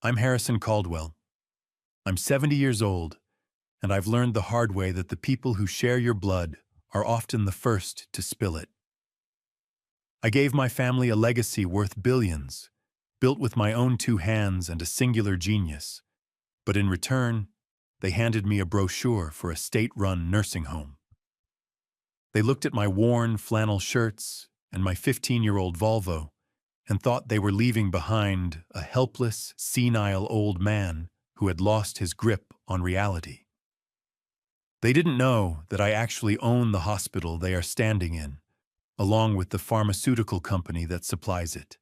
I'm Harrison Caldwell. I'm 70 years old, and I've learned the hard way that the people who share your blood are often the first to spill it. I gave my family a legacy worth billions, built with my own two hands and a singular genius, but in return, they handed me a brochure for a state-run nursing home. They looked at my worn flannel shirts and my 15-year-old Volvo and thought they were leaving behind a helpless, senile old man who had lost his grip on reality. They didn't know that I actually own the hospital they are standing in, along with the pharmaceutical company that supplies it.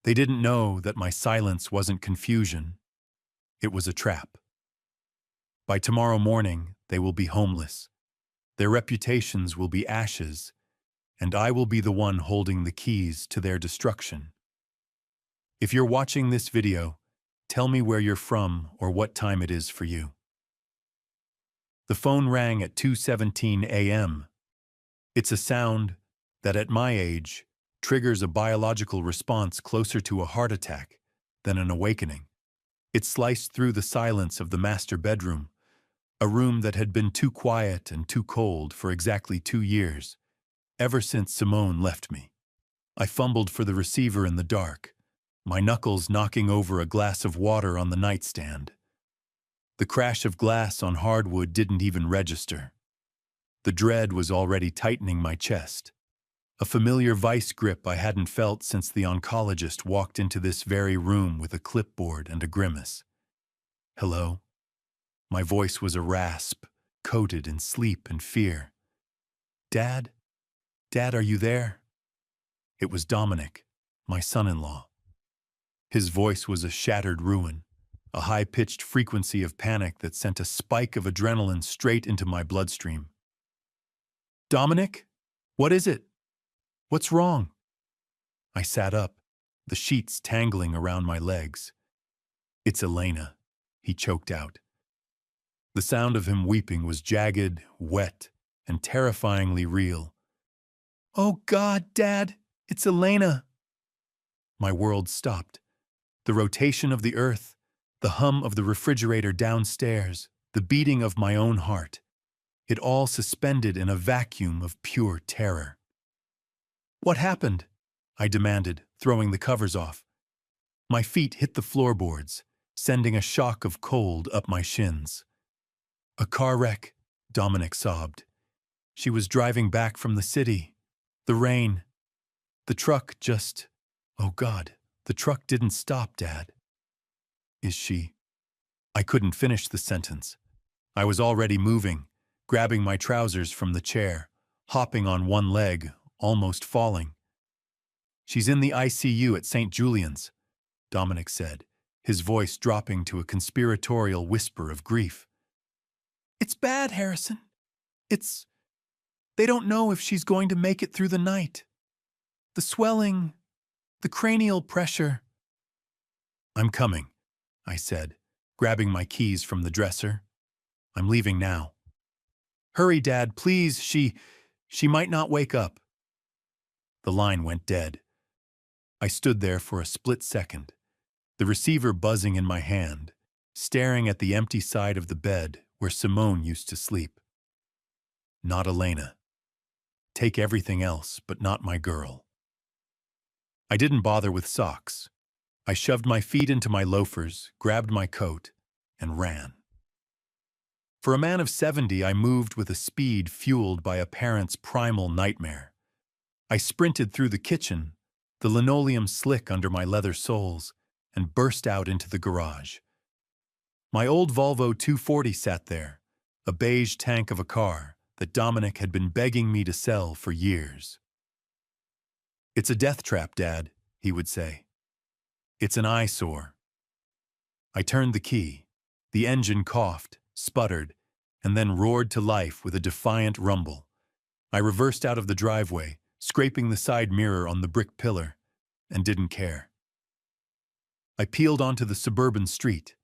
They didn't know that my silence wasn't confusion, it was a trap. By tomorrow morning, they will be homeless. Their reputations will be ashes, and I will be the one holding the keys to their destruction. If you're watching this video, tell me where you're from or what time it is for you. The phone rang at 2:17 a.m. It's a sound that, at my age, triggers a biological response closer to a heart attack than an awakening. It sliced through the silence of the master bedroom, a room that had been too quiet and too cold for exactly 2 years, ever since Simone left me. I fumbled for the receiver in the dark, my knuckles knocking over a glass of water on the nightstand. The crash of glass on hardwood didn't even register. The dread was already tightening my chest, a familiar vice grip I hadn't felt since the oncologist walked into this very room with a clipboard and a grimace. Hello? My voice was a rasp, coated in sleep and fear. Dad? Dad, are you there? It was Dominic, my son-in-law. His voice was a shattered ruin, a high-pitched frequency of panic that sent a spike of adrenaline straight into my bloodstream. Dominic? What is it? What's wrong? I sat up, the sheets tangling around my legs. It's Elena, he choked out. The sound of him weeping was jagged, wet, and terrifyingly real. Oh God, Dad, it's Elena! My world stopped. The rotation of the earth, the hum of the refrigerator downstairs, the beating of my own heart. It all suspended in a vacuum of pure terror. What happened? I demanded, throwing the covers off. My feet hit the floorboards, sending a shock of cold up my shins. A car wreck, Dominic sobbed. She was driving back from the city. The rain. The truck just... Oh God, the truck didn't stop, Dad. Is she... I couldn't finish the sentence. I was already moving, grabbing my trousers from the chair, hopping on one leg, almost falling. She's in the ICU at St. Julian's, Dominic said, his voice dropping to a conspiratorial whisper of grief. It's bad, Harrison. They don't know if she's going to make it through the night. The swelling, the cranial pressure. I'm coming, I said, grabbing my keys from the dresser. I'm leaving now. Hurry, Dad, please, she might not wake up. The line went dead. I stood there for a split second, the receiver buzzing in my hand, staring at the empty side of the bed where Simone used to sleep. Not Elena. Take everything else, but not my girl. I didn't bother with socks. I shoved my feet into my loafers, grabbed my coat, and ran. For a man of 70, I moved with a speed fueled by a parent's primal nightmare. I sprinted through the kitchen, the linoleum slick under my leather soles, and burst out into the garage. My old Volvo 240 sat there, a beige tank of a car that Dominic had been begging me to sell for years. It's a death trap, Dad, he would say. It's an eyesore. I turned the key. The engine coughed, sputtered, and then roared to life with a defiant rumble. I reversed out of the driveway, scraping the side mirror on the brick pillar, and didn't care. I peeled onto the suburban street,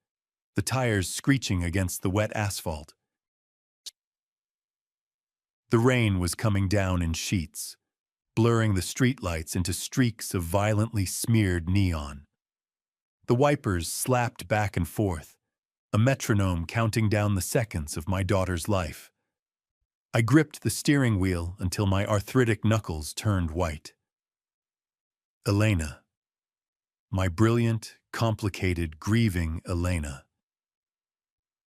the tires screeching against the wet asphalt. The rain was coming down in sheets, blurring the streetlights into streaks of violently smeared neon. The wipers slapped back and forth, a metronome counting down the seconds of my daughter's life. I gripped the steering wheel until my arthritic knuckles turned white. Elena. My brilliant, complicated, grieving Elena.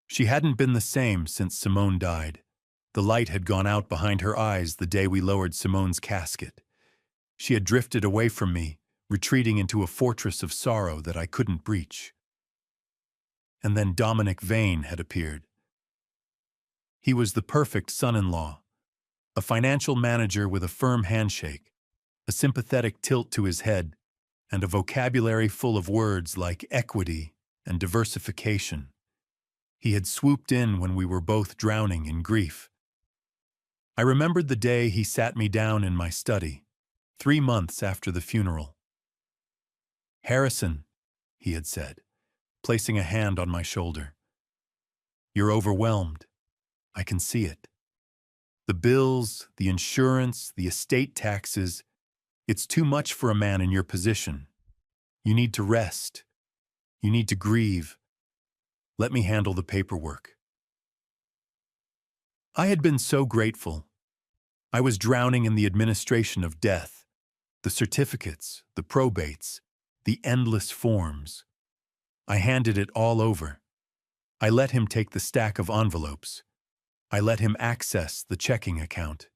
She hadn't been the same since Simone died. The light had gone out behind her eyes the day we lowered Simone's casket. She had drifted away from me, retreating into a fortress of sorrow that I couldn't breach. And then Dominic Vane had appeared. He was the perfect son-in-law, a financial manager with a firm handshake, a sympathetic tilt to his head, and a vocabulary full of words like equity and diversification. He had swooped in when we were both drowning in grief. I remembered the day he sat me down in my study, 3 months after the funeral. "Harrison," he had said, placing a hand on my shoulder. "You're overwhelmed. I can see it. The bills, the insurance, the estate taxes, it's too much for a man in your position. You need to rest. You need to grieve. Let me handle the paperwork." I had been so grateful. I was drowning in the administration of death, the certificates, the probates, the endless forms. I handed it all over. I let him take the stack of envelopes. I let him access the checking account.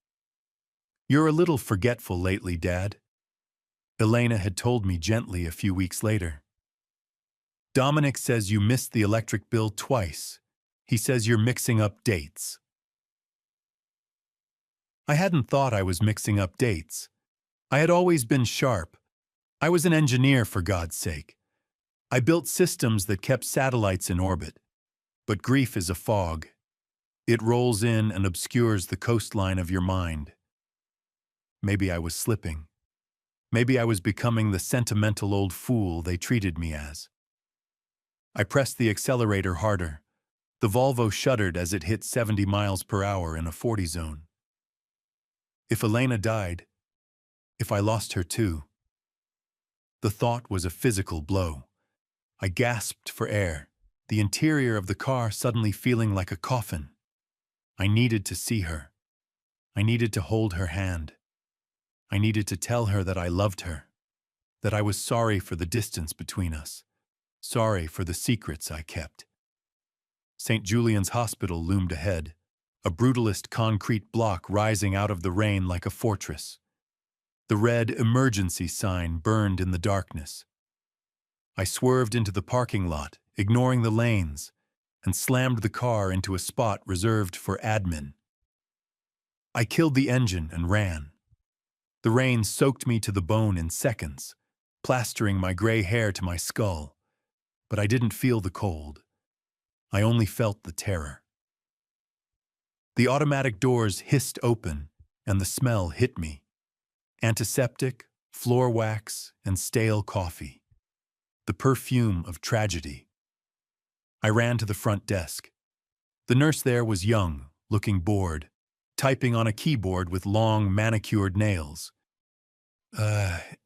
"You're a little forgetful lately, Dad," Elena had told me gently a few weeks later. "Dominic says you missed the electric bill twice. He says you're mixing up dates." I hadn't thought I was mixing up dates. I had always been sharp. I was an engineer, for God's sake. I built systems that kept satellites in orbit. But grief is a fog. It rolls in and obscures the coastline of your mind. Maybe I was slipping. Maybe I was becoming the sentimental old fool they treated me as. I pressed the accelerator harder. The Volvo shuddered as it hit 70 miles per hour in a 40 zone. If Elena died, if I lost her too. The thought was a physical blow. I gasped for air, the interior of the car suddenly feeling like a coffin. I needed to see her. I needed to hold her hand. I needed to tell her that I loved her, that I was sorry for the distance between us, sorry for the secrets I kept. St. Julian's Hospital loomed ahead, a brutalist concrete block rising out of the rain like a fortress. The red emergency sign burned in the darkness. I swerved into the parking lot, ignoring the lanes, and slammed the car into a spot reserved for admin. I killed the engine and ran. The rain soaked me to the bone in seconds, plastering my gray hair to my skull, but I didn't feel the cold. I only felt the terror. The automatic doors hissed open, and the smell hit me. Antiseptic, floor wax, and stale coffee. The perfume of tragedy. I ran to the front desk. The nurse there was young, looking bored, typing on a keyboard with long, manicured nails.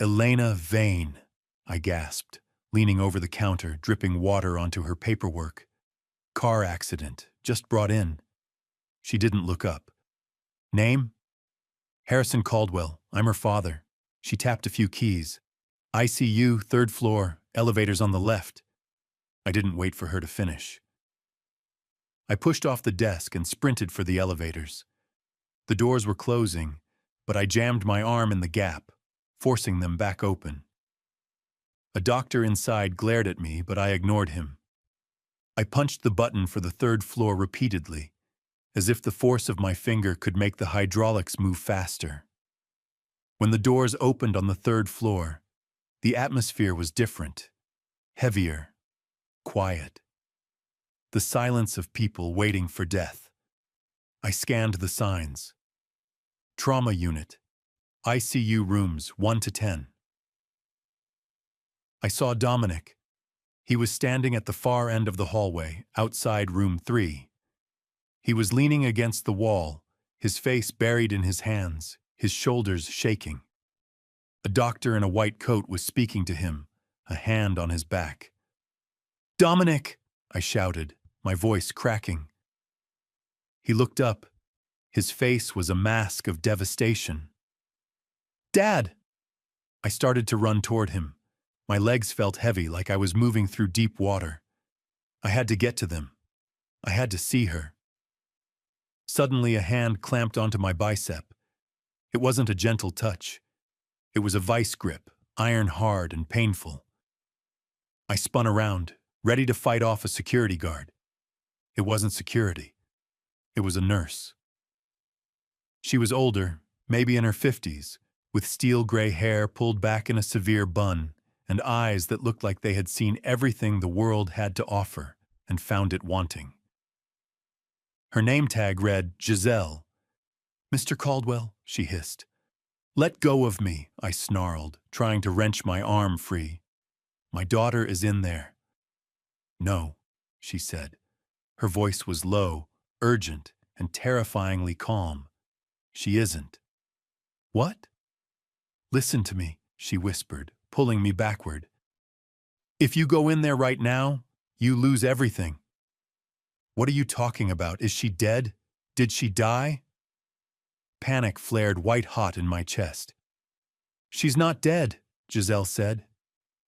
Elena Vane," I gasped, leaning over the counter, dripping water onto her paperwork. "Car accident, just brought in." She didn't look up. "Name?" "Harrison Caldwell. I'm her father." She tapped a few keys. "ICU, 3rd floor, elevators on the left." I didn't wait for her to finish. I pushed off the desk and sprinted for the elevators. The doors were closing, but I jammed my arm in the gap, forcing them back open. A doctor inside glared at me, but I ignored him. I punched the button for the 3rd floor repeatedly, as if the force of my finger could make the hydraulics move faster. When the doors opened on the 3rd floor, the atmosphere was different, heavier, quiet. The silence of people waiting for death. I scanned the signs. Trauma unit, ICU rooms 1 to 10. I saw Dominic. He was standing at the far end of the hallway, outside room 3. He was leaning against the wall, his face buried in his hands, his shoulders shaking. A doctor in a white coat was speaking to him, a hand on his back. Dominic! I shouted, my voice cracking. He looked up. His face was a mask of devastation. Dad! I started to run toward him. My legs felt heavy, like I was moving through deep water. I had to get to them. I had to see her. Suddenly, a hand clamped onto my bicep. It wasn't a gentle touch. It was a vice grip, iron hard and painful. I spun around, ready to fight off a security guard. It wasn't security. It was a nurse. She was older, maybe in her 50s, with steel gray hair pulled back in a severe bun, and eyes that looked like they had seen everything the world had to offer and found it wanting. Her name tag read Giselle. "Mr. Caldwell," she hissed. "Let go of me," I snarled, trying to wrench my arm free. "My daughter is in there." "No," she said. Her voice was low, urgent, and terrifyingly calm. "She isn't." "What?" "Listen to me," she whispered, pulling me backward. "If you go in there right now, you lose everything." "What are you talking about? Is she dead? Did she die?" Panic flared white-hot in my chest. "She's not dead," Giselle said.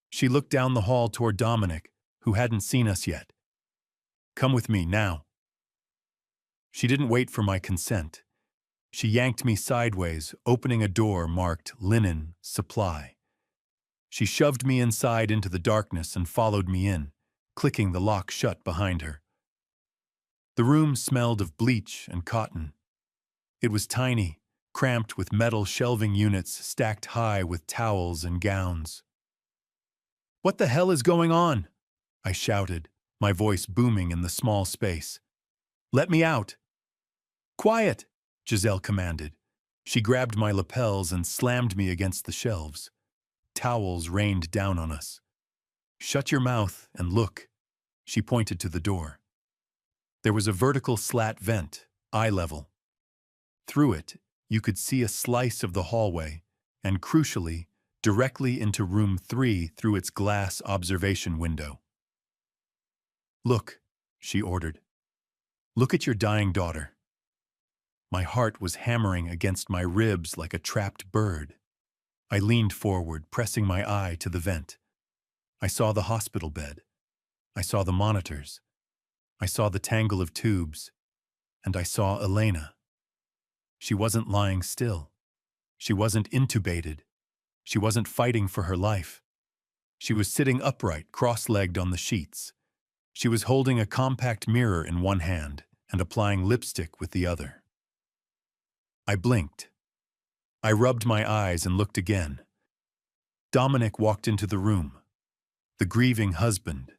She looked down the hall toward Dominic, who hadn't seen us yet. "Come with me, now." She didn't wait for my consent. She yanked me sideways, opening a door marked Linen Supply. She shoved me inside into the darkness and followed me in, clicking the lock shut behind her. The room smelled of bleach and cotton. It was tiny, cramped with metal shelving units stacked high with towels and gowns. "What the hell is going on?" I shouted, my voice booming in the small space. "Let me out." "Quiet," Giselle commanded. She grabbed my lapels and slammed me against the shelves. Towels rained down on us. "Shut your mouth and look." She pointed to the door. There was a vertical slat vent, eye level. Through it, you could see a slice of the hallway, and crucially, directly into room 3 through its glass observation window. "Look," she ordered. "Look at your dying daughter." My heart was hammering against my ribs like a trapped bird. I leaned forward, pressing my eye to the vent. I saw the hospital bed. I saw the monitors. I saw the tangle of tubes. And I saw Elena. She wasn't lying still. She wasn't intubated. She wasn't fighting for her life. She was sitting upright, cross-legged on the sheets. She was holding a compact mirror in one hand and applying lipstick with the other. I blinked. I rubbed my eyes and looked again. Dominic walked into the room. The grieving husband.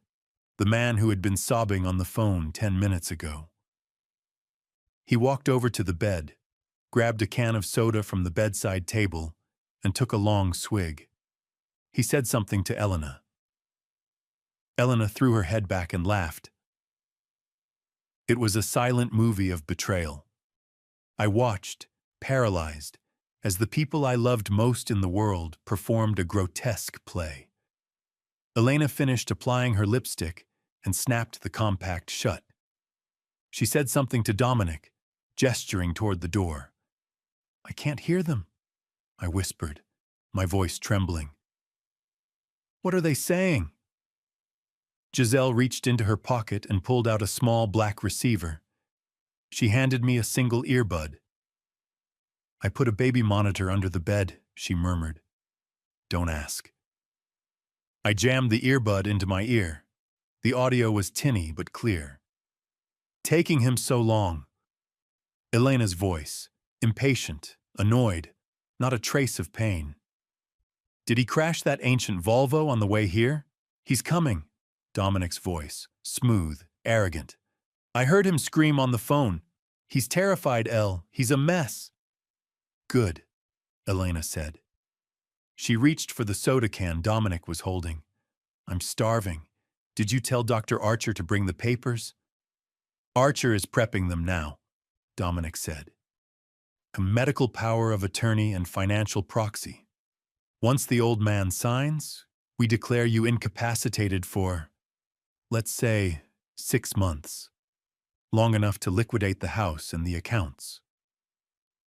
The man who had been sobbing on the phone 10 minutes ago. He walked over to the bed, grabbed a can of soda from the bedside table, and took a long swig. He said something to Elena. Elena threw her head back and laughed. It was a silent movie of betrayal. I watched, paralyzed, as the people I loved most in the world performed a grotesque play. Elena finished applying her lipstick and snapped the compact shut. She said something to Dominic, gesturing toward the door. "I can't hear them," I whispered, my voice trembling. "What are they saying?" Giselle reached into her pocket and pulled out a small black receiver. She handed me a single earbud. "I put a baby monitor under the bed," she murmured. "Don't ask." I jammed the earbud into my ear. The audio was tinny but clear. "Taking him so long." Elena's voice, impatient, annoyed, not a trace of pain. "Did he crash that ancient Volvo on the way here?" "He's coming." Dominic's voice, smooth, arrogant. "I heard him scream on the phone. He's terrified, Elle. He's a mess." "Good," Elena said. She reached for the soda can Dominic was holding. "I'm starving. Did you tell Dr. Archer to bring the papers?" "Archer is prepping them now," Dominic said. "A medical power of attorney and financial proxy. Once the old man signs, we declare you incapacitated for..." Let's say 6 months, long enough to liquidate the house and the accounts.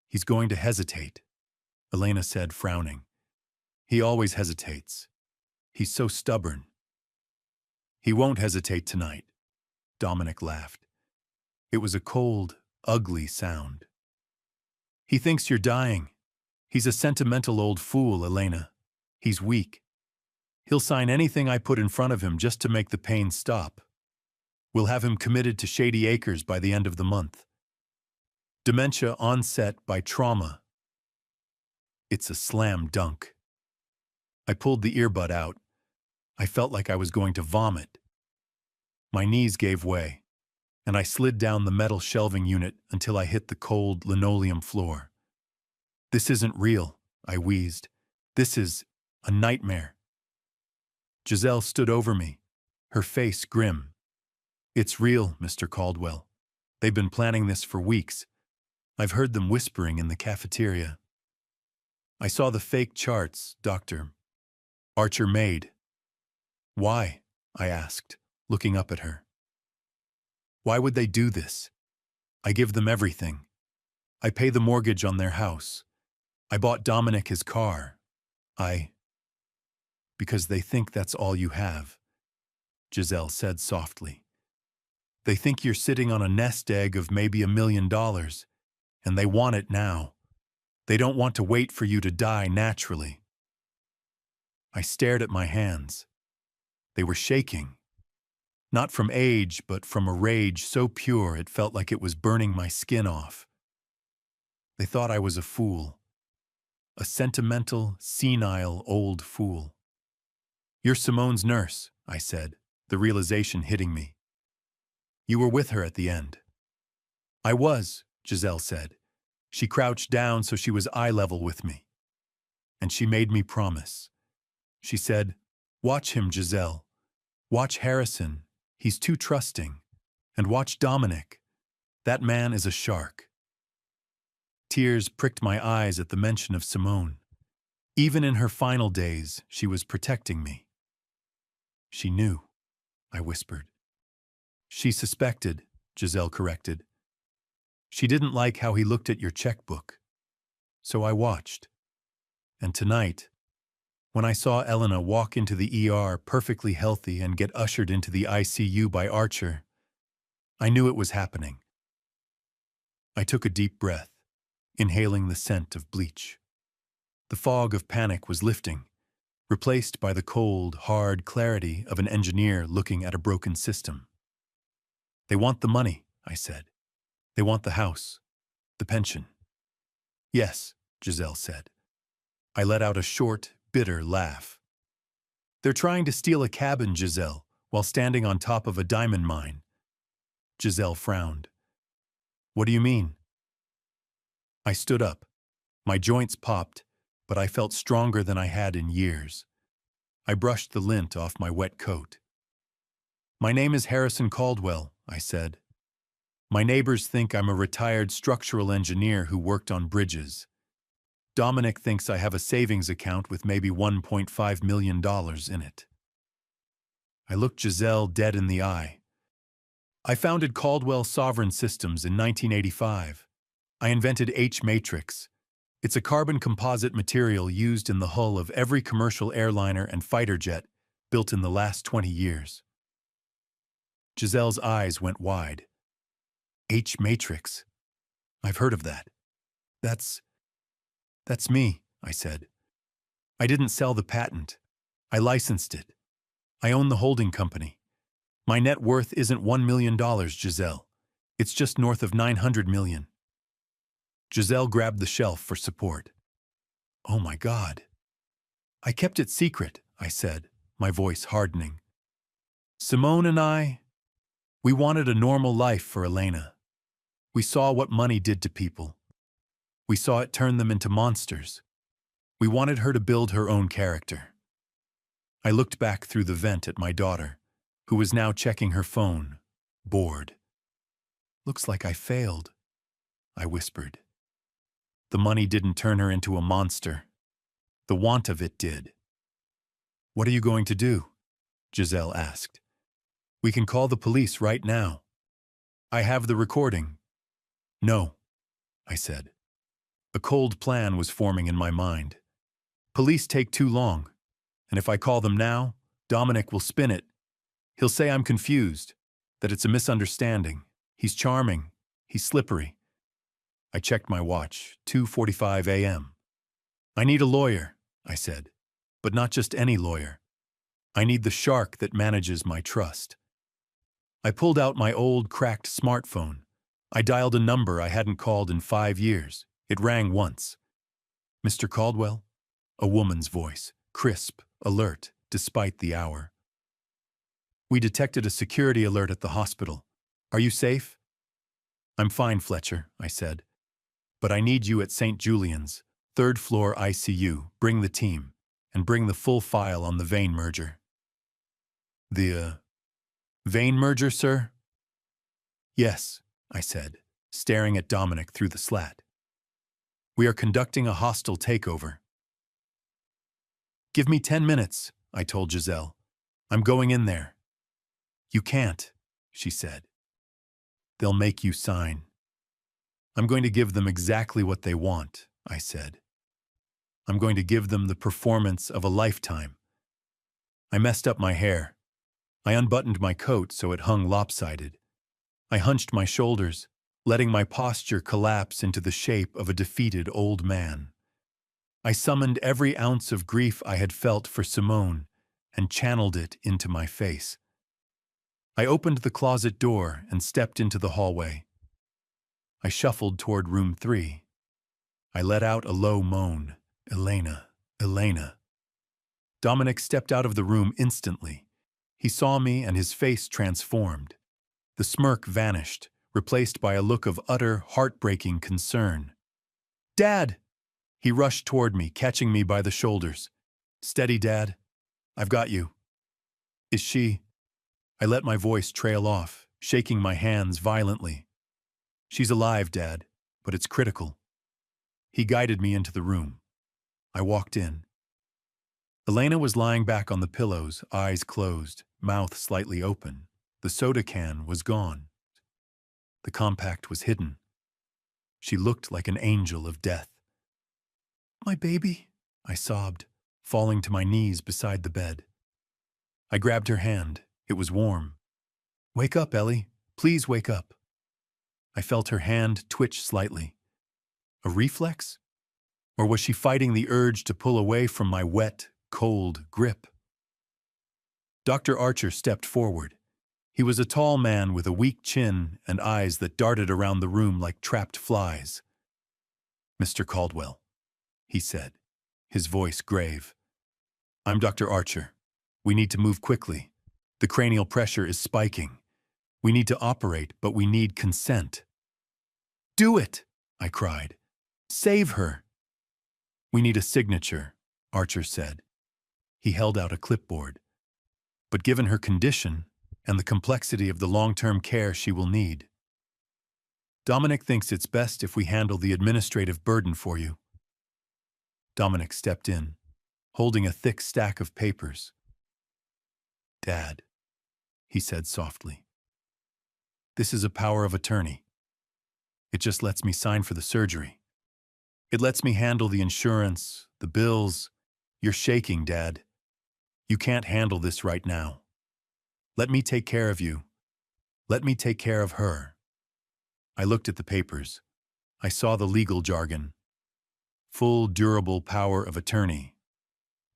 He's going to hesitate, Elena said, frowning. He always hesitates. He's so stubborn. He won't hesitate tonight, Dominic laughed. It was a cold, ugly sound. He thinks you're dying. He's a sentimental old fool, Elena. He's weak. He'll sign anything I put in front of him just to make the pain stop. We'll have him committed to Shady Acres by the end of the month. Dementia onset by trauma. It's a slam dunk. I pulled the earbud out. I felt like I was going to vomit. My knees gave way, and I slid down the metal shelving unit until I hit the cold linoleum floor. This isn't real, I wheezed. This is a nightmare. Giselle stood over me, her face grim. It's real, Mr. Caldwell. They've been planning this for weeks. I've heard them whispering in the cafeteria. I saw the fake charts, Dr. Archer made. Why? I asked, looking up at her. Why would they do this? I give them everything. I pay the mortgage on their house. I bought Dominic his car. Because they think that's all you have, Giselle said softly. They think you're sitting on a nest egg of maybe $1 million, and they want it now. They don't want to wait for you to die naturally. I stared at my hands. They were shaking. Not from age, but from a rage so pure it felt like it was burning my skin off. They thought I was a fool. A sentimental, senile old fool. You're Simone's nurse, I said, the realization hitting me. You were with her at the end. I was, Giselle said. She crouched down so she was eye level with me. And she made me promise. She said, watch him, Giselle. Watch Harrison. He's too trusting. And watch Dominic. That man is a shark. Tears pricked my eyes at the mention of Simone. Even in her final days, she was protecting me. She knew, I whispered. She suspected, Giselle corrected. She didn't like how he looked at your checkbook. So I watched. And tonight, when I saw Elena walk into the ER perfectly healthy and get ushered into the ICU by Archer, I knew it was happening. I took a deep breath, inhaling the scent of bleach. The fog of panic was lifting, replaced by the cold, hard clarity of an engineer looking at a broken system. They want the money, I said. They want the house, the pension. Yes, Giselle said. I let out a short, bitter laugh. They're trying to steal a cabin, Giselle, while standing on top of a diamond mine. Giselle frowned. What do you mean? I stood up. My joints popped, but I felt stronger than I had in years. I brushed the lint off my wet coat. My name is Harrison Caldwell, I said. My neighbors think I'm a retired structural engineer who worked on bridges. Dominic thinks I have a savings account with maybe $1.5 million in it. I looked Giselle dead in the eye. I founded Caldwell Sovereign Systems in 1985. I invented H-Matrix. It's a carbon composite material used in the hull of every commercial airliner and fighter jet built in the last 20 years. Giselle's eyes went wide. H-Matrix. I've heard of that. That's me, I said. I didn't sell the patent. I licensed it. I own the holding company. My net worth isn't $1 million, Giselle. It's just north of $900 million. Giselle grabbed the shelf for support. Oh my God. I kept it secret, I said, my voice hardening. Simone and we wanted a normal life for Elena. We saw what money did to people. We saw it turn them into monsters. We wanted her to build her own character. I looked back through the vent at my daughter, who was now checking her phone, bored. Looks like I failed, I whispered. The money didn't turn her into a monster. The want of it did. What are you going to do? Giselle asked. We can call the police right now. I have the recording. No, I said. A cold plan was forming in my mind. Police take too long, and if I call them now, Dominic will spin it. He'll say I'm confused, that it's a misunderstanding. He's charming. He's slippery. I checked my watch, 2:45 a.m. I need a lawyer, I said, but not just any lawyer. I need the shark that manages my trust. I pulled out my old, cracked smartphone. I dialed a number I hadn't called in 5 years. It rang once. Mr. Caldwell? A woman's voice, crisp, alert, despite the hour. We detected a security alert at the hospital. Are you safe? I'm fine, Fletcher, I said. But I need you at St. Julian's, 3rd floor ICU. Bring the team, and bring the full file on the vein merger. The, vein merger, sir? Yes, I said, staring at Dominic through the slat. We are conducting a hostile takeover. Give me 10 minutes, I told Giselle. I'm going in there. You can't, she said. They'll make you sign. I'm going to give them exactly what they want, I said. I'm going to give them the performance of a lifetime. I messed up my hair. I unbuttoned my coat so it hung lopsided. I hunched my shoulders, letting my posture collapse into the shape of a defeated old man. I summoned every ounce of grief I had felt for Simone and channeled it into my face. I opened the closet door and stepped into the hallway. I shuffled toward room 3. I let out a low moan. Elena, Elena. Dominic stepped out of the room instantly. He saw me and his face transformed. The smirk vanished, replaced by a look of utter, heartbreaking concern. Dad! He rushed toward me, catching me by the shoulders. Steady, Dad. I've got you. Is she? I let my voice trail off, shaking my hands violently. She's alive, Dad, but it's critical. He guided me into the room. I walked in. Elena was lying back on the pillows, eyes closed, mouth slightly open. The soda can was gone. The compact was hidden. She looked like an angel of death. My baby, I sobbed, falling to my knees beside the bed. I grabbed her hand. It was warm. Wake up, Ellie. Please wake up. I felt her hand twitch slightly. A reflex? Or was she fighting the urge to pull away from my wet, cold grip? Dr. Archer stepped forward. He was a tall man with a weak chin and eyes that darted around the room like trapped flies. Mr. Caldwell, he said, his voice grave. I'm Dr. Archer. We need to move quickly. The cranial pressure is spiking. We need to operate, but we need consent. Do it, I cried. Save her. We need a signature, Archer said. He held out a clipboard. But given her condition and the complexity of the long-term care she will need, Dominic thinks it's best if we handle the administrative burden for you. Dominic stepped in, holding a thick stack of papers. Dad, he said softly. This is a power of attorney. It just lets me sign for the surgery. It lets me handle the insurance, the bills. You're shaking, Dad. You can't handle this right now. Let me take care of you. Let me take care of her. I looked at the papers. I saw the legal jargon. Full durable power of attorney.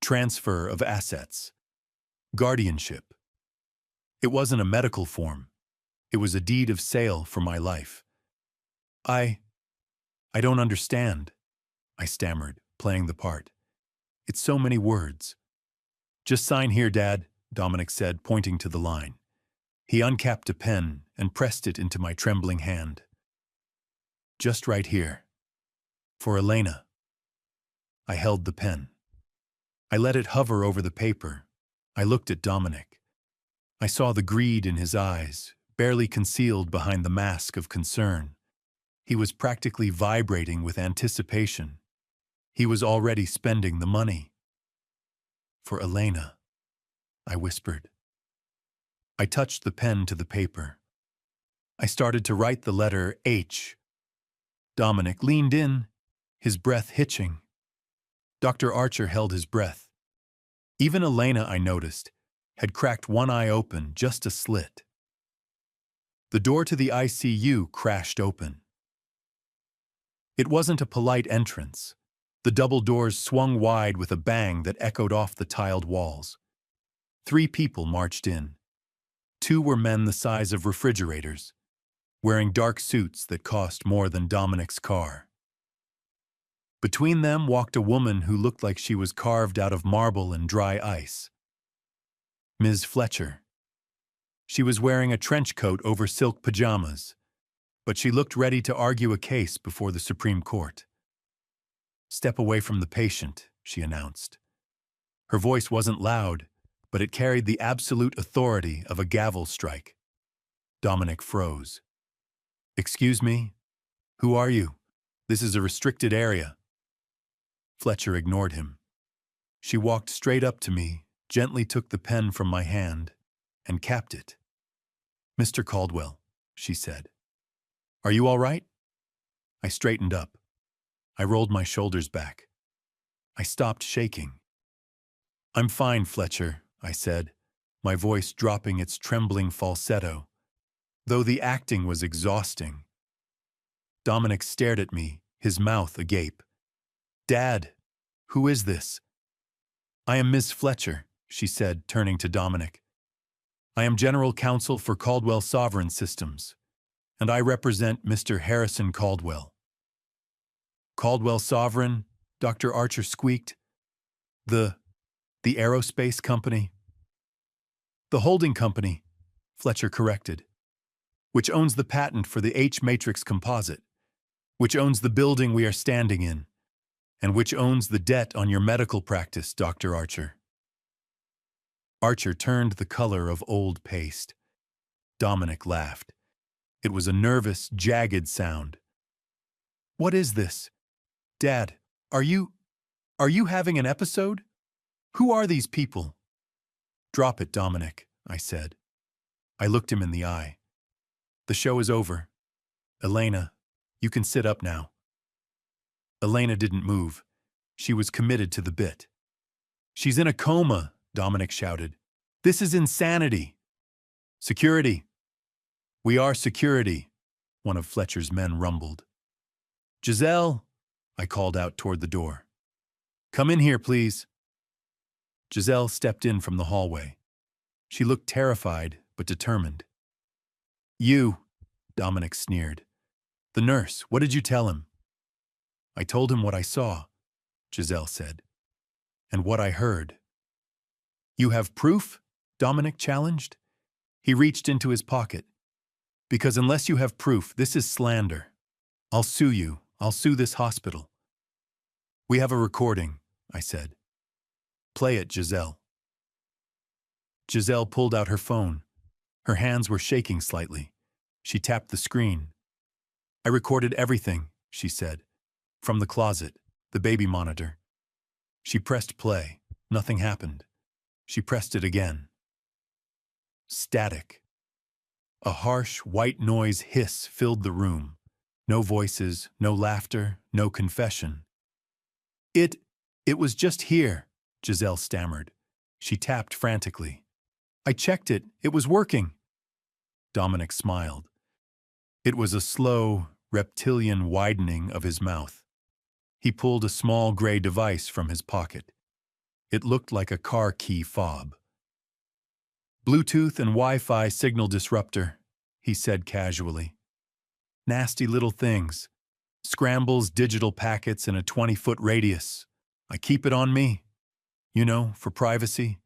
Transfer of assets. Guardianship. It wasn't a medical form. It was a deed of sale for my life. I don't understand, I stammered, playing the part. It's so many words. Just sign here, Dad, Dominic said, pointing to the line. He uncapped a pen and pressed it into my trembling hand. Just right here. For Elena. I held the pen. I let it hover over the paper. I looked at Dominic. I saw the greed in his eyes, barely concealed behind the mask of concern. He was practically vibrating with anticipation. He was already spending the money. For Elena, I whispered. I touched the pen to the paper. I started to write the letter H. Dominic leaned in, his breath hitching. Dr. Archer held his breath. Even Elena, I noticed, had cracked one eye open, just a slit. The door to the ICU crashed open. It wasn't a polite entrance. The double doors swung wide with a bang that echoed off the tiled walls. 3 people marched in. 2 were men the size of refrigerators, wearing dark suits that cost more than Dominic's car. Between them walked a woman who looked like she was carved out of marble and dry ice. Ms. Fletcher. She was wearing a trench coat over silk pajamas, but she looked ready to argue a case before the Supreme Court. "Step away from the patient," she announced. Her voice wasn't loud, but it carried the absolute authority of a gavel strike. Dominic froze. "Excuse me? Who are you? This is a restricted area." Fletcher ignored him. She walked straight up to me, gently took the pen from my hand, and capped it. "Mr. Caldwell," she said. "Are you all right?" I straightened up. I rolled my shoulders back. I stopped shaking. "I'm fine, Fletcher," I said, my voice dropping its trembling falsetto, though the acting was exhausting. Dominic stared at me, his mouth agape. "Dad, who is this?" "I am Miss Fletcher," she said, turning to Dominic. "I am General Counsel for Caldwell Sovereign Systems, and I represent Mr. Harrison Caldwell." "Caldwell Sovereign?" Dr. Archer squeaked. The aerospace company?" "The holding company," Fletcher corrected, "which owns the patent for the H-matrix composite, which owns the building we are standing in, and which owns the debt on your medical practice, Dr. Archer." Archer turned the color of old paste. Dominic laughed. It was a nervous, jagged sound. "What is this? Dad, are you having an episode? Who are these people?" "Drop it, Dominic," I said. I looked him in the eye. "The show is over. Elena, you can sit up now." Elena didn't move. She was committed to the bit. "She's in a coma," Dominic shouted. "This is insanity." "Security." "We are security," one of Fletcher's men rumbled. "Giselle," I called out toward the door. "Come in here, please." Giselle stepped in from the hallway. She looked terrified but determined. "You," Dominic sneered. "The nurse, what did you tell him?" "I told him what I saw," Giselle said, "and what I heard." "You have proof?" Dominic challenged. He reached into his pocket. "Because unless you have proof, this is slander. I'll sue you. I'll sue this hospital." "We have a recording," I said. "Play it, Giselle." Giselle pulled out her phone. Her hands were shaking slightly. She tapped the screen. "I recorded everything," she said. "From the closet, the baby monitor." She pressed play. Nothing happened. She pressed it again. Static. A harsh, white noise hiss filled the room. No voices, no laughter, no confession. It was just here," Giselle stammered. She tapped frantically. "I checked it. It was working." Dominic smiled. It was a slow, reptilian widening of his mouth. He pulled a small gray device from his pocket. It looked like a car key fob. "Bluetooth and Wi-Fi signal disruptor," he said casually. "Nasty little things. Scrambles digital packets in a 20-foot radius. I keep it on me. You know, for privacy.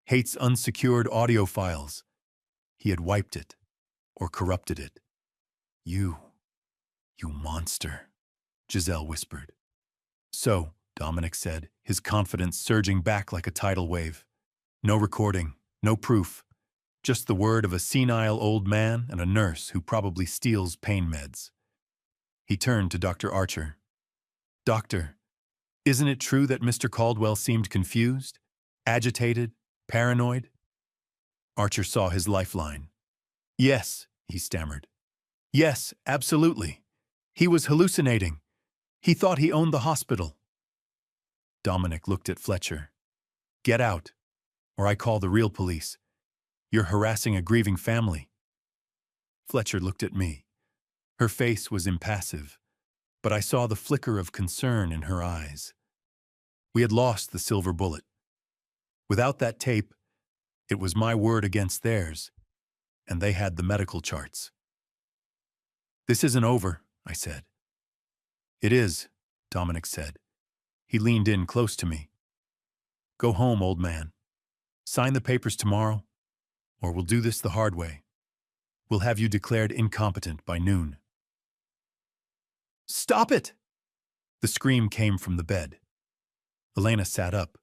Hates unsecured audio files." He had wiped it, or corrupted it. You monster," Giselle whispered. "So," Dominic said, his confidence surging back like a tidal wave. "No recording, no proof. Just the word of a senile old man and a nurse who probably steals pain meds." He turned to Dr. Archer. "Doctor, isn't it true that Mr. Caldwell seemed confused, agitated, paranoid?" Archer saw his lifeline. Yes, he stammered. Yes, absolutely. He was hallucinating. He thought he owned the hospital. Dominic looked at Fletcher. Get out, or I call the real police. You're harassing a grieving family. Fletcher looked at me. Her face was impassive, but I saw the flicker of concern in her eyes. We had lost the silver bullet. Without that tape, it was my word against theirs, and they had the medical charts. This isn't over, I said. It is, Dominic said. He leaned in close to me. Go home, old man. Sign the papers tomorrow, or we'll do this the hard way. We'll have you declared incompetent by noon. Stop it! The scream came from the bed. Elena sat up.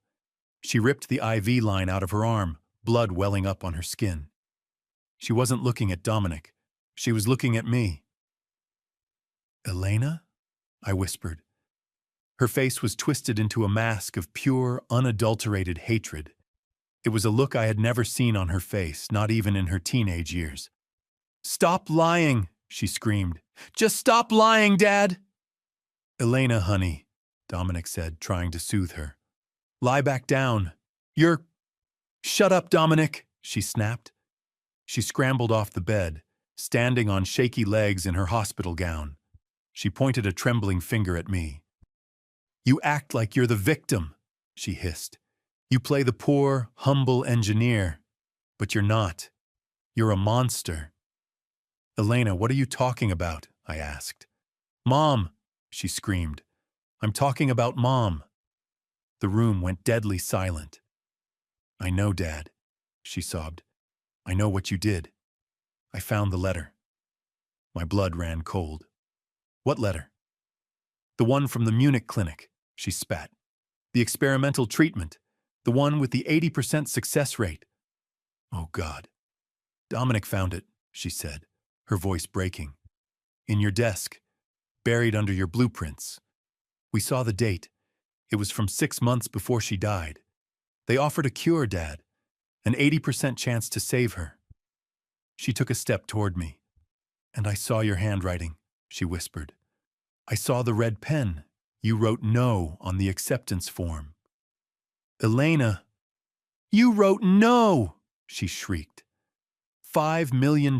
She ripped the IV line out of her arm, blood welling up on her skin. She wasn't looking at Dominic. She was looking at me. Elena? I whispered. Her face was twisted into a mask of pure, unadulterated hatred. It was a look I had never seen on her face, not even in her teenage years. Stop lying, she screamed. Just stop lying, Dad! Elena, honey, Dominic said, trying to soothe her. Lie back down. Shut up, Dominic, she snapped. She scrambled off the bed, standing on shaky legs in her hospital gown. She pointed a trembling finger at me. You act like you're the victim, she hissed. You play the poor, humble engineer, but you're not. You're a monster. Elena, what are you talking about? I asked. Mom, she screamed. I'm talking about Mom. The room went deadly silent. I know, Dad, she sobbed. I know what you did. I found the letter. My blood ran cold. What letter? The one from the Munich clinic, she spat. The experimental treatment. The one with the 80% success rate. Oh, God. Dominic found it, she said, her voice breaking. In your desk, buried under your blueprints. We saw the date. It was from 6 months before she died. They offered a cure, Dad, an 80% chance to save her. She took a step toward me. And I saw your handwriting, she whispered. I saw the red pen. You wrote no on the acceptance form. Elena, you wrote no, she shrieked. $5 million.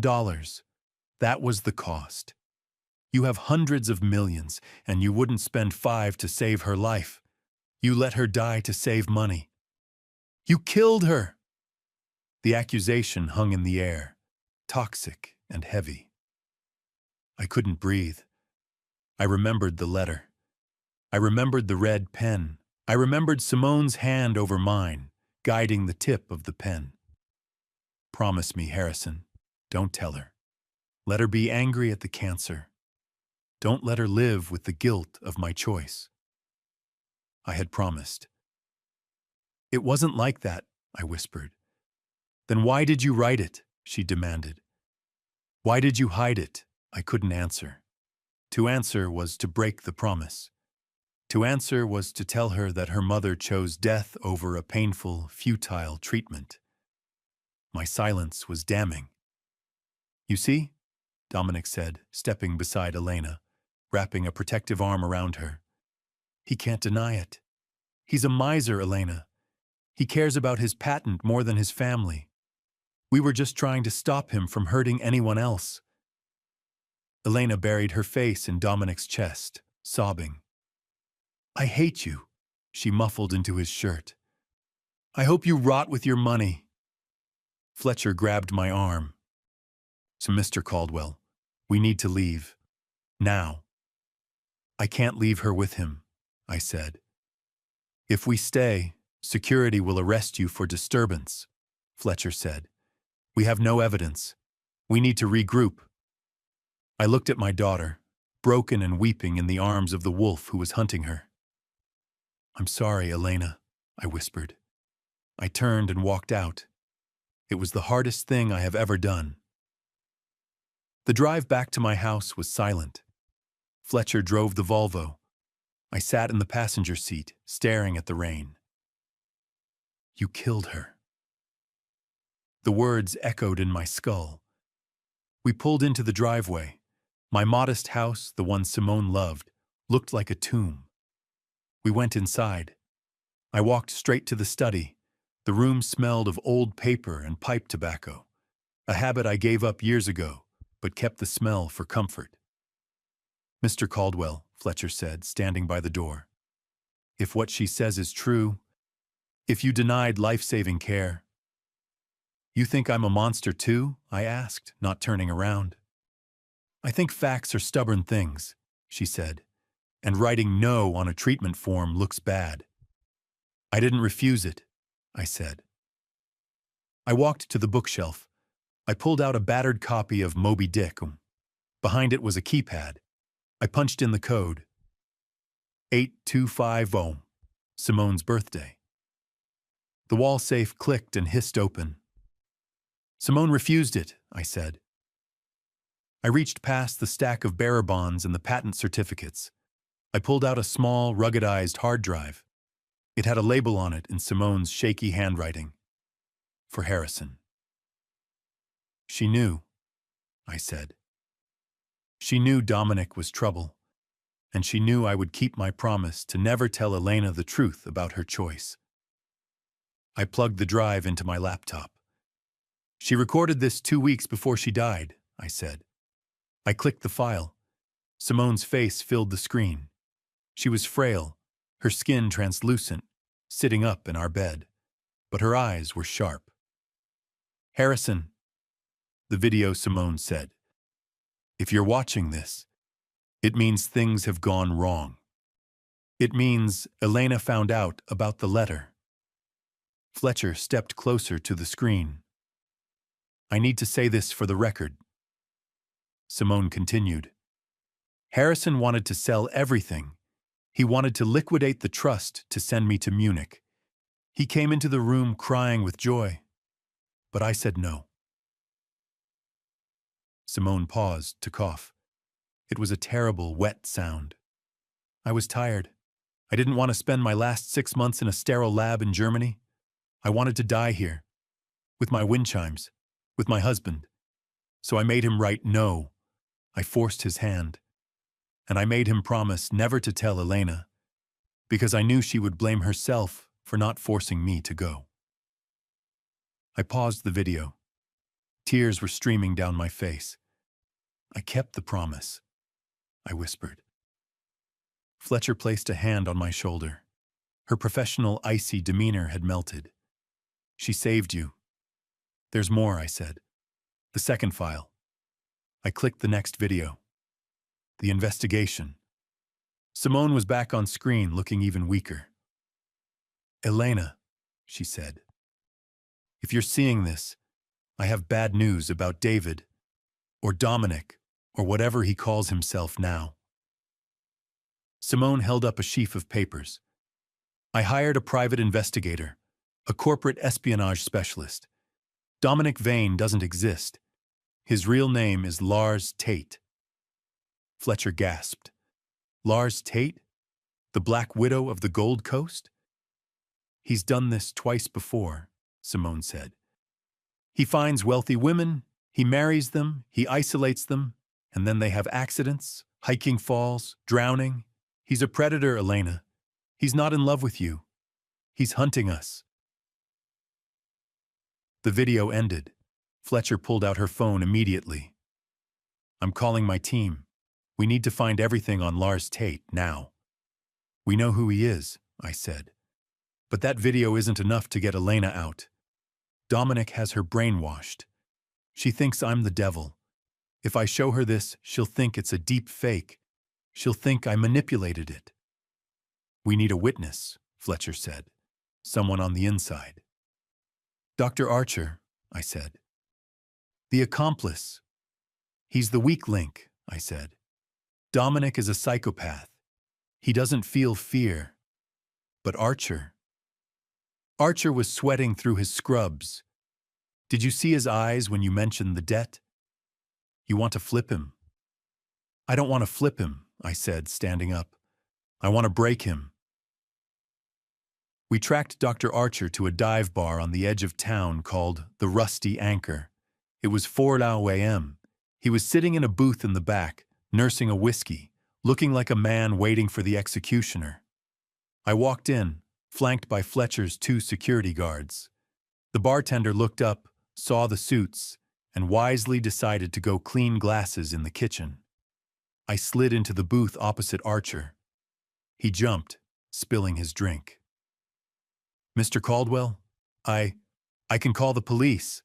That was the cost. You have hundreds of millions, and you wouldn't spend 5 to save her life. You let her die to save money. You killed her. The accusation hung in the air, toxic and heavy. I couldn't breathe. I remembered the letter. I remembered the red pen. I remembered Simone's hand over mine, guiding the tip of the pen. Promise me, Harrison, don't tell her. Let her be angry at the cancer. Don't let her live with the guilt of my choice. I had promised. It wasn't like that, I whispered. Then why did you write it? She demanded. Why did you hide it? I couldn't answer. To answer was to break the promise. To answer was to tell her that her mother chose death over a painful, futile treatment. My silence was damning. You see, Dominic said, stepping beside Elena, wrapping a protective arm around her. He can't deny it. He's a miser, Elena. He cares about his patent more than his family. We were just trying to stop him from hurting anyone else. Elena buried her face in Dominic's chest, sobbing. I hate you, she muffled into his shirt. I hope you rot with your money. Fletcher grabbed my arm. So, Mr. Caldwell, we need to leave. Now. I can't leave her with him, I said. If we stay, security will arrest you for disturbance, Fletcher said. We have no evidence. We need to regroup. I looked at my daughter, broken and weeping in the arms of the wolf who was hunting her. I'm sorry, Elena, I whispered. I turned and walked out. It was the hardest thing I have ever done. The drive back to my house was silent. Fletcher drove the Volvo. I sat in the passenger seat, staring at the rain. You killed her. The words echoed in my skull. We pulled into the driveway. My modest house, the one Simone loved, looked like a tomb. We went inside. I walked straight to the study. The room smelled of old paper and pipe tobacco, a habit I gave up years ago, but kept the smell for comfort. "Mr. Caldwell," Fletcher said, standing by the door, "if what she says is true, if you denied life-saving care—" "You think I'm a monster too?" I asked, not turning around. "I think facts are stubborn things," she said, "and writing no on a treatment form looks bad." "I didn't refuse it," I said. I walked to the bookshelf. I pulled out a battered copy of Moby Dick. Behind it was a keypad. I punched in the code. 8250, Simone's birthday. The wall safe clicked and hissed open. "Simone refused it," I said. I reached past the stack of bearer bonds and the patent certificates. I pulled out a small, ruggedized hard drive. It had a label on it in Simone's shaky handwriting. "For Harrison." "She knew," I said. "She knew Dominic was trouble, and she knew I would keep my promise to never tell Elena the truth about her choice." I plugged the drive into my laptop. "She recorded this 2 weeks before she died," I said. I clicked the file. Simone's face filled the screen. She was frail, her skin translucent, sitting up in our bed, but her eyes were sharp. "Harrison," the video Simone said, "if you're watching this, it means things have gone wrong. It means Elena found out about the letter." Fletcher stepped closer to the screen. "I need to say this for the record." Simone continued. "Harrison wanted to sell everything. He wanted to liquidate the trust to send me to Munich. He came into the room crying with joy, but I said no." Simone paused to cough. It was a terrible, wet sound. I was tired. I didn't want to spend my last 6 months in a sterile lab in Germany. I wanted to die here, with my wind chimes, with my husband. So I made him write no. I forced his hand. And I made him promise never to tell Elena, because I knew she would blame herself for not forcing me to go. I paused the video. Tears were streaming down my face. "I kept the promise," I whispered. Fletcher placed a hand on my shoulder. Her professional, icy demeanor had melted. "She saved you." "There's more," I said. "The second file." I clicked the next video. The investigation. Simone was back on screen, looking even weaker. "Elena," she said, "if you're seeing this, I have bad news about David, or Dominic, or whatever he calls himself now." Simone held up a sheaf of papers. "I hired a private investigator, a corporate espionage specialist. Dominic Vane doesn't exist. His real name is Lars Tate." Fletcher gasped. "Lars Tate? The Black Widow of the Gold Coast?" "He's done this twice before," Simone said. "He finds wealthy women, he marries them, he isolates them, and then they have accidents, hiking falls, drowning. He's a predator, Elena. He's not in love with you. He's hunting us." The video ended. Fletcher pulled out her phone immediately. "I'm calling my team. We need to find everything on Lars Tate now." "We know who he is," I said. "But that video isn't enough to get Elena out. Dominic has her brainwashed. She thinks I'm the devil. If I show her this, she'll think it's a deep fake. She'll think I manipulated it." "We need a witness," Fletcher said. "Someone on the inside." "Dr. Archer," I said. "The accomplice. He's the weak link," I said. "Dominic is a psychopath. He doesn't feel fear. But Archer was sweating through his scrubs. Did you see his eyes when you mentioned the debt? You want to flip him?" "I don't want to flip him," I said, standing up. "I want to break him." We tracked Dr. Archer to a dive bar on the edge of town called the Rusty Anchor. It was 4 a.m. He was sitting in a booth in the back, nursing a whiskey, looking like a man waiting for the executioner. I walked in, flanked by Fletcher's 2 security guards. The bartender looked up, saw the suits, and wisely decided to go clean glasses in the kitchen. I slid into the booth opposite Archer. He jumped, spilling his drink. "Mr. Caldwell, I can call the police."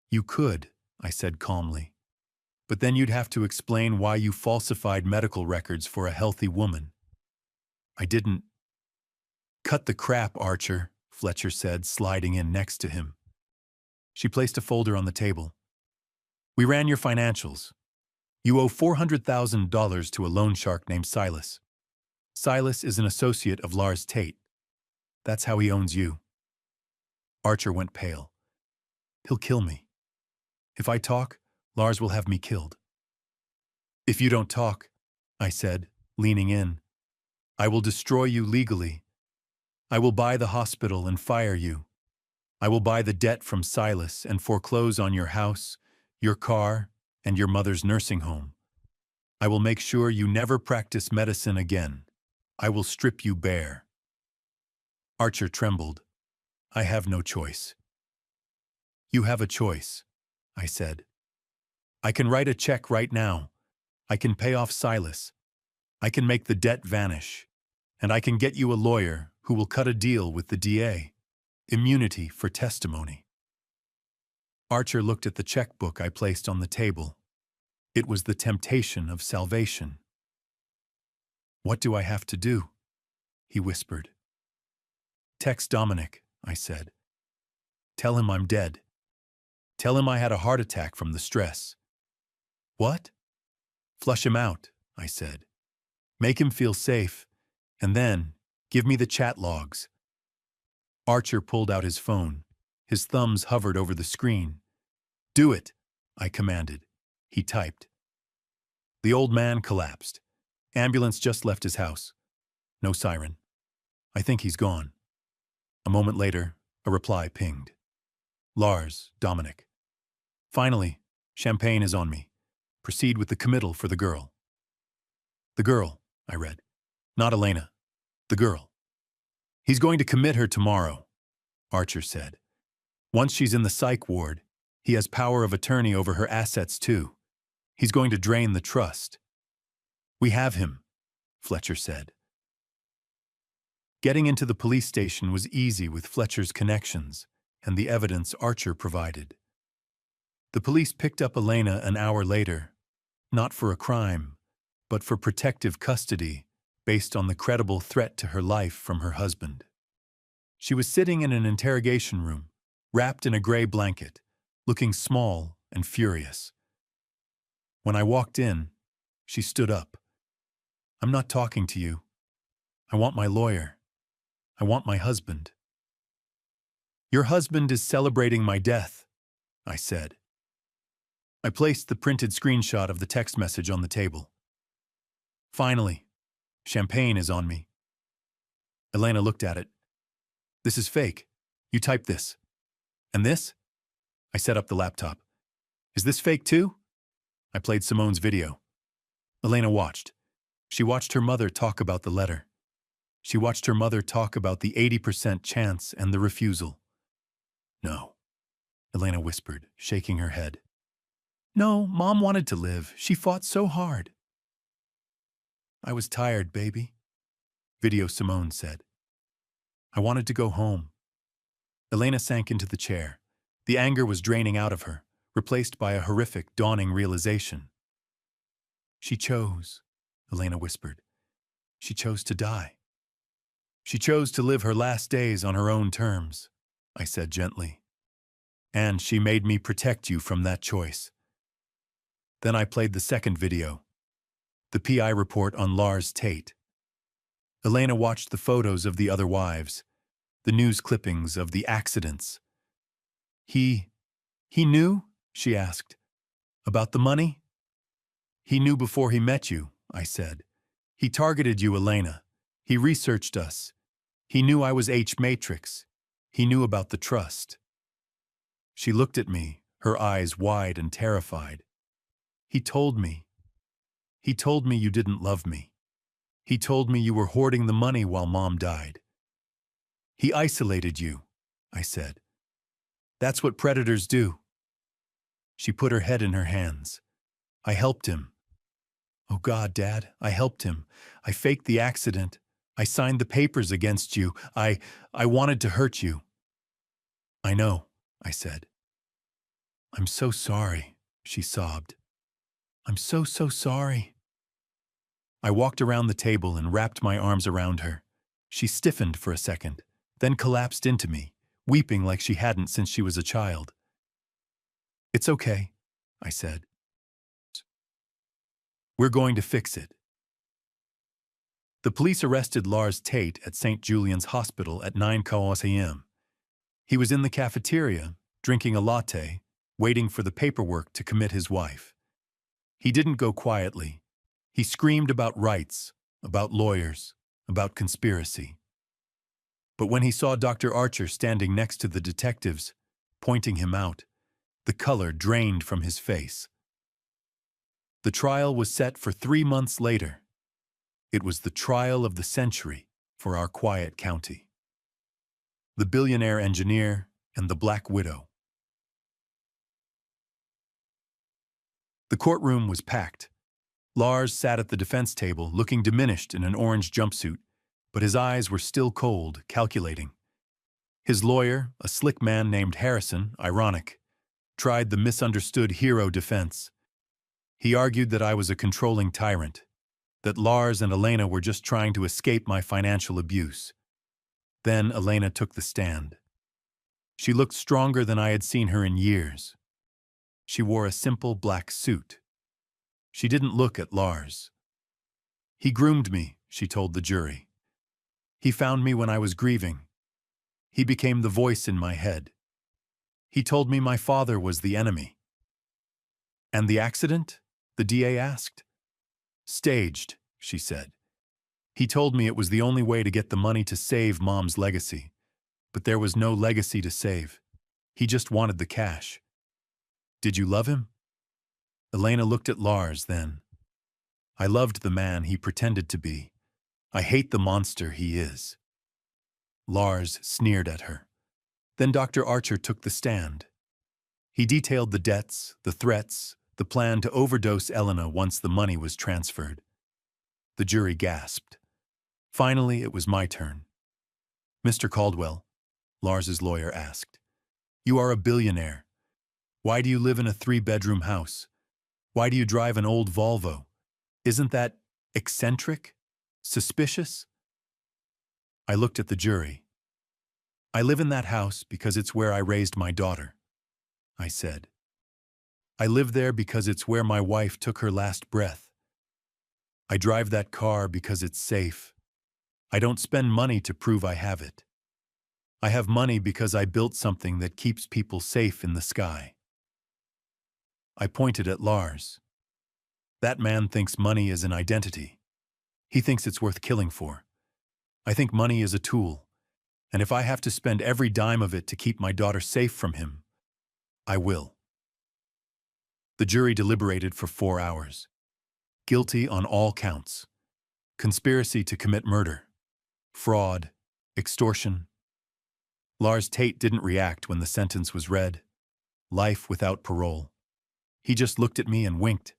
"You could," I said calmly. "But then you'd have to explain why you falsified medical records for a healthy woman." "I didn't." "Cut the crap, Archer," Fletcher said, sliding in next to him. She placed a folder on the table. "We ran your financials. You owe $400,000 to a loan shark named Silas. Silas is an associate of Lars Tate. That's how he owns you." Archer went pale. "He'll kill me. If I talk, Lars will have me killed." "If you don't talk," I said, leaning in, "I will destroy you legally. I will buy the hospital and fire you. I will buy the debt from Silas and foreclose on your house, your car, and your mother's nursing home. I will make sure you never practice medicine again. I will strip you bare." Archer trembled. "I have no choice." "You have a choice," I said. "I can write a check right now. I can pay off Silas. I can make the debt vanish. And I can get you a lawyer who will cut a deal with the DA. Immunity for testimony." Archer looked at the checkbook I placed on the table. It was the temptation of salvation. "What do I have to do?" he whispered. "Text Dominic," I said. "Tell him I'm dead. Tell him I had a heart attack from the stress." "What?" "Flush him out," I said. "Make him feel safe, and then give me the chat logs." Archer pulled out his phone. His thumbs hovered over the screen. "Do it," I commanded. He typed. The old man collapsed. Ambulance just left his house. No siren. I think he's gone. A moment later, a reply pinged. "Lars, Dominic. Finally, champagne is on me. Proceed with the committal for the girl." "The girl," I read. "Not Elena. The girl." "He's going to commit her tomorrow," Archer said. "Once she's in the psych ward, he has power of attorney over her assets too. He's going to drain the trust." "We have him," Fletcher said. Getting into the police station was easy with Fletcher's connections and the evidence Archer provided. The police picked up Elena an hour later, not for a crime, but for protective custody based on the credible threat to her life from her husband. She was sitting in an interrogation room, wrapped in a gray blanket, looking small and furious. When I walked in, she stood up. "I'm not talking to you. I want my lawyer. I want my husband." "Your husband is celebrating my death," I said. I placed the printed screenshot of the text message on the table. "Finally, champagne is on me." Elena looked at it. "This is fake. You typed this. And this?" I set up the laptop. "Is this fake too?" I played Simone's video. Elena watched. She watched her mother talk about the letter. She watched her mother talk about the 80% chance and the refusal. "No," Elena whispered, shaking her head. "No, Mom wanted to live. She fought so hard." "I was tired, baby," Video Simone said. "I wanted to go home." Elena sank into the chair. The anger was draining out of her, replaced by a horrific, dawning realization. "She chose," Elena whispered. "She chose to die." "She chose to live her last days on her own terms," I said gently. "And she made me protect you from that choice." Then I played the second video, the PI report on Lars Tate. Elena watched the photos of the other wives, the news clippings of the accidents. He knew?" she asked. "About the money?" "He knew before he met you," I said. "He targeted you, Elena. He researched us. He knew I was H Matrix. He knew about the trust. She looked at me, her eyes wide and terrified. He told me. He told me you didn't love me. He told me you were hoarding the money while Mom died. He isolated you, I said. That's what predators do. She put her head in her hands. I helped him. Oh God, Dad, I helped him. I faked the accident. I signed the papers against you. I wanted to hurt you. I know, I said. I'm so sorry, she sobbed. I'm so sorry. I walked around the table and wrapped my arms around her. She stiffened for a second, then collapsed into me, weeping like she hadn't since she was a child. It's okay, I said. We're going to fix it. The police arrested Lars Tate at St. Julian's Hospital at 9 a.m. He was in the cafeteria, drinking a latte, waiting for the paperwork to commit his wife. He didn't go quietly. He screamed about rights, about lawyers, about conspiracy. But when he saw Dr. Archer standing next to the detectives, pointing him out, the color drained from his face. The trial was set for 3 months later. It was the trial of the century for our quiet county. The billionaire engineer and the Black Widow. The courtroom was packed. Lars sat at the defense table, looking diminished in an orange jumpsuit, but his eyes were still cold, calculating. His lawyer, a slick man named Harrison, ironic, tried the misunderstood hero defense. He argued that I was a controlling tyrant, that Lars and Elena were just trying to escape my financial abuse. Then Elena took the stand. She looked stronger than I had seen her in years. She wore a simple black suit. She didn't look at Lars. He groomed me, she told the jury. He found me when I was grieving. He became the voice in my head. He told me my father was the enemy. And the accident? The DA asked. Staged, she said. He told me it was the only way to get the money to save Mom's legacy. But there was no legacy to save. He just wanted the cash. Did you love him? Elena looked at Lars then. I loved the man he pretended to be. I hate the monster he is. Lars sneered at her. Then Dr. Archer took the stand. He detailed the debts, the threats, the plan to overdose Elena once the money was transferred. The jury gasped. Finally, it was my turn. Mr. Caldwell, Lars's lawyer asked, you are a billionaire. Why do you live in a 3-bedroom house? Why do you drive an old Volvo? Isn't that eccentric? Suspicious? I looked at the jury. I live in that house because it's where I raised my daughter, I said. I live there because it's where my wife took her last breath. I drive that car because it's safe. I don't spend money to prove I have it. I have money because I built something that keeps people safe in the sky. I pointed at Lars. That man thinks money is an identity. He thinks it's worth killing for. I think money is a tool, and if I have to spend every dime of it to keep my daughter safe from him, I will. The jury deliberated for 4 hours. Guilty on all counts. Conspiracy to commit murder. Fraud. Extortion. Lars Tate didn't react when the sentence was read. Life without parole. He just looked at me and winked.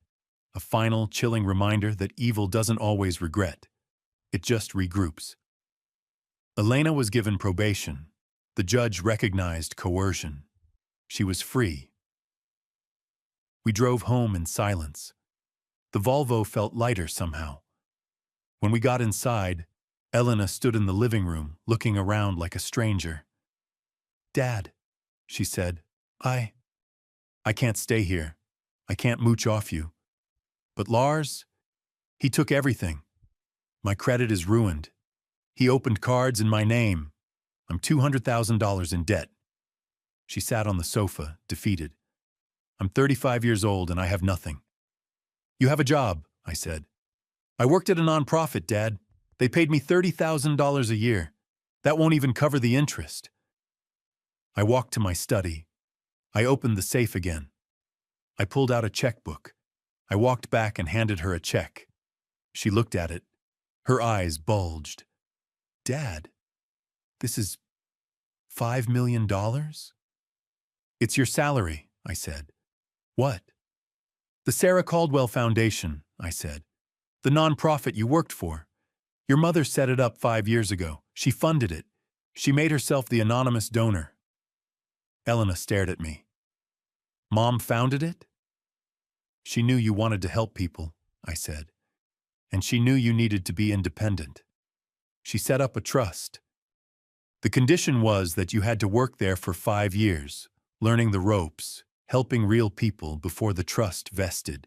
A final, chilling reminder that evil doesn't always regret. It just regroups. Elena was given probation. The judge recognized coercion. She was free. We drove home in silence. The Volvo felt lighter somehow. When we got inside, Elena stood in the living room, looking around like a stranger. Dad, she said, I can't stay here. I can't mooch off you. But Lars, he took everything. My credit is ruined. He opened cards in my name. I'm $200,000 in debt. She sat on the sofa, defeated. I'm 35 years old and I have nothing. You have a job, I said. I worked at a nonprofit, Dad. They paid me $30,000 a year. That won't even cover the interest. I walked to my study. I opened the safe again. I pulled out a checkbook. I walked back and handed her a check. She looked at it. Her eyes bulged. Dad, this is $5 million? It's your salary, I said. What? The Sarah Caldwell Foundation, I said. The nonprofit you worked for. Your mother set it up 5 years ago. She funded it. She made herself the anonymous donor. Elena stared at me. Mom founded it? She knew you wanted to help people, I said. And she knew you needed to be independent. She set up a trust. The condition was that you had to work there for 5 years, learning the ropes, helping real people before the trust vested.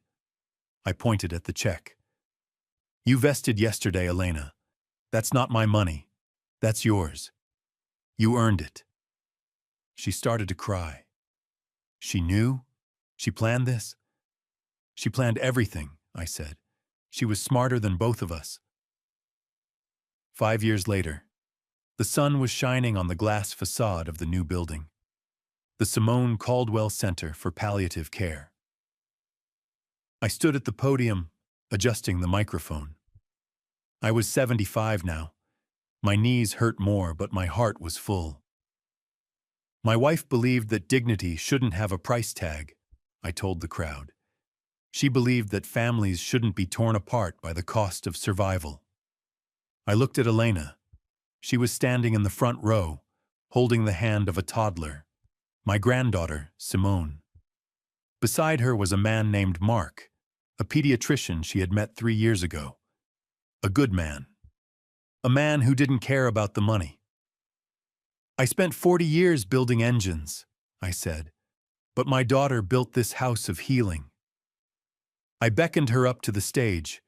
I pointed at the check. You vested yesterday, Elena. That's not my money. That's yours. You earned it. She started to cry. She knew? She planned this? She planned everything, I said. She was smarter than both of us. 5 years later, the sun was shining on the glass facade of the new building, the Simone Caldwell Center for Palliative Care. I stood at the podium, adjusting the microphone. I was 75 now. My knees hurt more, but my heart was full. My wife believed that dignity shouldn't have a price tag, I told the crowd. She believed that families shouldn't be torn apart by the cost of survival. I looked at Elena. She was standing in the front row, holding the hand of a toddler, my granddaughter, Simone. Beside her was a man named Mark, a pediatrician she had met 3 years ago. A good man. A man who didn't care about the money. I spent 40 years building engines, I said, but my daughter built this house of healing. I beckoned her up to the stage.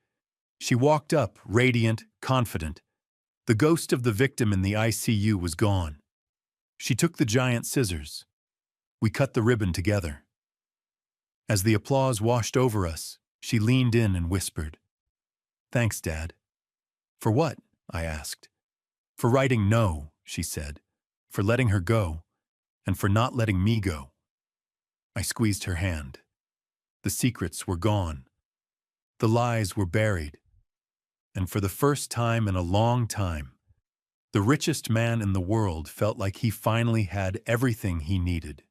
She walked up, radiant, confident. The ghost of the victim in the ICU was gone. She took the giant scissors. We cut the ribbon together. As the applause washed over us, she leaned in and whispered, "Thanks, Dad." "For what?" I asked. "For writing no," she said, "for letting her go, and for not letting me go." I squeezed her hand. The secrets were gone. The lies were buried. And for the first time in a long time, the richest man in the world felt like he finally had everything he needed.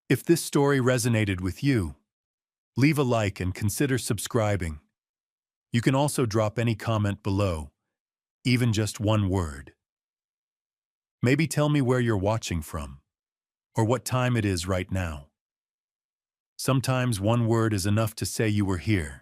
If this story resonated with you, leave a like and consider subscribing. You can also drop any comment below, even just one word. Maybe tell me where you're watching from, or what time it is right now. Sometimes one word is enough to say you were here.